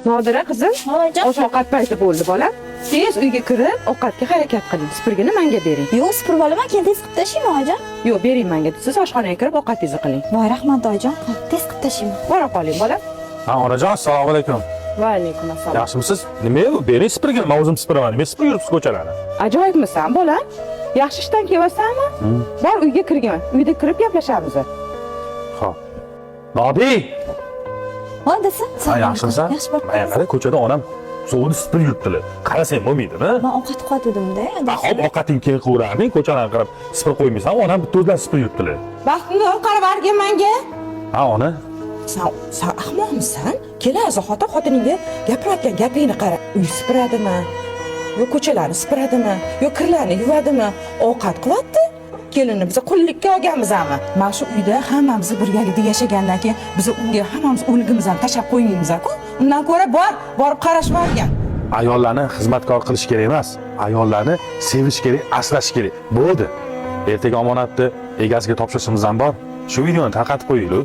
Nodira qizim, oziq-ovqat payti bo'ldi bolam. Tez uyga kirib, ovqatga harakat qiling. Supurgini menga bering. Yo'q, supurib olaman, keyin tez qilib tashlayman oyijon. Yo'q, bering menga. Siz oshxonaga kirib ovqatingizni qiling. Voy, rahmat oyijon. Tez qilib tashlayman. Bora qoling bolam. Ha, onajon, assalomu alaykum. Va alaykum assalom. Yaxshimisiz? Nima bu? Bering supurgini, men o'zim supuraman. Men supurib yuribsiz ko'chalarni. Ajoyibmisan bolam? Yaxshi ishdan kelyapsanmi? Bor uyga kirgin. Uyda kirib gaplashamiz. Xo'p. Nodi! Voy, desa. Ha, yaxshimisan? Yaxshi bo'lib. Men qara ko'chada onam suvni supurib yuribdilar. Qarasang bo'lmaydimi? Men ovqat qotgandim-da. Xo'p, ovqating keyin qilaverarding, ko'chalarni qarab supurib qo'ymaysan, onam bitta o'zlari supurib yuribdilar. Baxtimga qarab bergin menga. Ha, ona. Sen ahmoqmisan? Kelasi xotiningga gapirayotgan gapingni qara. Uy supuradimi? Yo ko'chalarni supuradimi? Yo kirlarni yuvadimi? Ovqat qilyapti. Kelinni biz qullikka olganmizmi? Mana shu uyda hammamiz birgalikda yashagandan keyin biz unga hammamiz o'ligimizni tashlab qo'ymaymiz-ku. Undan ko'ra borib qarashib olgan. Ayollarni xizmatkor qilish kerak emas. Ayollarni sevish kerak, asrash kerak. Bo'ldi. Ertaga omonatni egasiga topshirishimiz ham bor. Shu videoni tarqatib qo'yaylik.